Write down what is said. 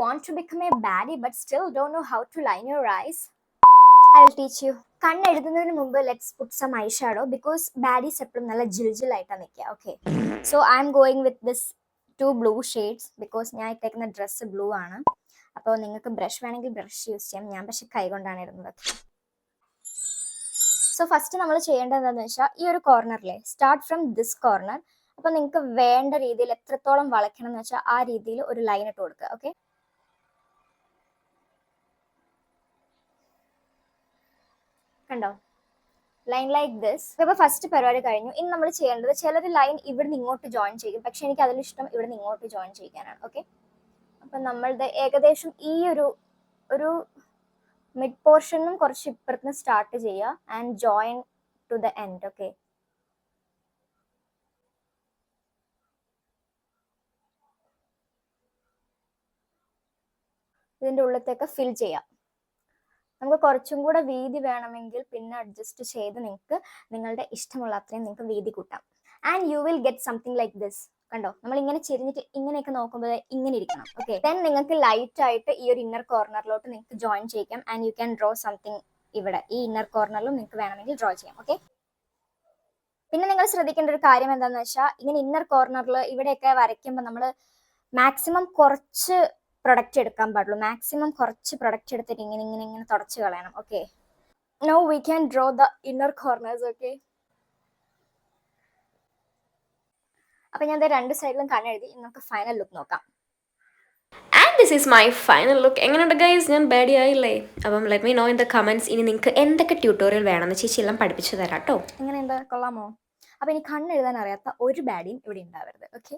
want to become a baddie but still don't know how to line your eyes? I will teach you. കണ്ണെഴുതുന്നതിന് മുമ്പ് let's put some eye shadow because baddies എപ്പോഴും നല്ല ജിൽജിലായിട്ടാണ് നിൽക്കുക. Okay, so I am going with this 2 blue shades because ഞാൻ ഇട്ടേക്കുന്ന dress blue ആണ്. അപ്പോൾ നിങ്ങൾക്ക് ബ്രഷ് വേണമെങ്കിൽ ബ്രഷ് യൂസ് ചെയ്യാം, ഞാൻ പക്ഷെ കൈ കൊണ്ടാണ് ഇടുന്നത്. സോ ഫസ്റ്റ് നമ്മൾ ചെയ്യേണ്ടത് എന്താണെന്ന് വെച്ചാൽ ഈ ഒരു കോർണറിലെ സ്റ്റാർട്ട് ഫ്രം ദിസ് കോർണർ. അപ്പോൾ നിങ്ങൾക്ക് വേണ്ട രീതിയിൽ എത്രത്തോളം വളയ്ക്കണം എന്ന് വെച്ചാൽ ആ രീതിയിൽ ഒരു ലൈൻ ഇട്ട് കൊടുക്കുക. ഓക്കെ, കണ്ടോ, ലൈൻ ലൈക്ക് ദിസ്. ഇപ്പോൾ ഫസ്റ്റ് പരിപാടി കഴിഞ്ഞു. ഇനി നമ്മൾ ചെയ്യേണ്ടത് ചിലർ ലൈൻ ഇവിടുന്ന് ഇങ്ങോട്ട് ജോയിൻ ചെയ്യും, പക്ഷെ എനിക്ക് അതിലിഷ്ടം ഇവിടുന്ന് ഇങ്ങോട്ട് ജോയിൻ ചെയ്യാനാണ്. ഓക്കെ, അപ്പം നമ്മളുടെ ഏകദേശം ഈ ഒരു മിഡ് പോർഷനും കുറച്ച് ഇപ്പുറത്തുനിന്ന് സ്റ്റാർട്ട് ചെയ്യുക and join to the end. Okay, ഇതിൻ്റെ ഉള്ളിലത്തേക്ക് ഫിൽ ചെയ്യാം. നമുക്ക് കുറച്ചും കൂടെ വീതി വേണമെങ്കിൽ പിന്നെ അഡ്ജസ്റ്റ് ചെയ്ത് നിങ്ങൾക്ക് നിങ്ങളുടെ ഇഷ്ടമുള്ള അത്രയും നിങ്ങൾക്ക് വീതി കൂട്ടാം. And you will get something like this. കണ്ടോ, നമ്മൾ ഇങ്ങനെ ചെരിഞ്ഞിട്ട് ഇങ്ങനെയൊക്കെ നോക്കുമ്പോൾ ഇങ്ങനെ ഇരിക്കണം. ഓക്കെ, ദെൻ നിങ്ങൾക്ക് ലൈറ്റ് ആയിട്ട് ഈ ഒരു ഇന്നർ കോർണറിലോട്ട് നിങ്ങൾക്ക് ജോയിൻ ചെയ്യിക്കാം and you can draw something ഇവിടെ ഈ ഇന്നർ കോർണറിലും നിങ്ങൾക്ക് വേണമെങ്കിൽ ഡ്രോ ചെയ്യാം. ഓക്കെ, പിന്നെ നിങ്ങൾ ശ്രദ്ധിക്കേണ്ട ഒരു കാര്യം എന്താണെന്ന് വെച്ചാൽ ഇങ്ങനെ ഇന്നർ കോർണറിൽ ഇവിടെയൊക്കെ വരയ്ക്കുമ്പോൾ നമ്മൾ മാക്സിമം കുറച്ച് പ്രൊഡക്റ്റ് എടുക്കാൻ പാടുള്ളൂ. മാക്സിമം കുറച്ച് പ്രൊഡക്റ്റ് എടുത്തിട്ട് ഇങ്ങനെ ഇങ്ങനെ ഇങ്ങനെ തുടച്ച് കളയണം. Okay, now we can draw the inner corners. Okay, അപ്പം ഞാൻ രണ്ട് സൈഡിലും കണ്ണെഴുതി. നമുക്ക് ഫൈനൽ ലുക്ക് നോക്കാം. And this is my final look. എങ്ങനെയുണ്ട് ഗൈസ്? ഞാൻ ബാഡി ആയില്ലേ? അപ്പം let me know in the comments. ഇനി നിങ്ങൾക്ക് എന്തൊക്കെ ട്യൂട്ടോറിയൽ വേണമെന്ന് ചേച്ചി എല്ലാം പഠിപ്പിച്ചു തരാം കേട്ടോ. എങ്ങനെയുണ്ട്, കൊള്ളാമോ? അപ്പം ഇനി കണ്ണെഴുതാൻ അറിയാത്ത ഒരു ബാഡിയും ഇവിടെ ഉണ്ടാവരുത്. ഓക്കെ.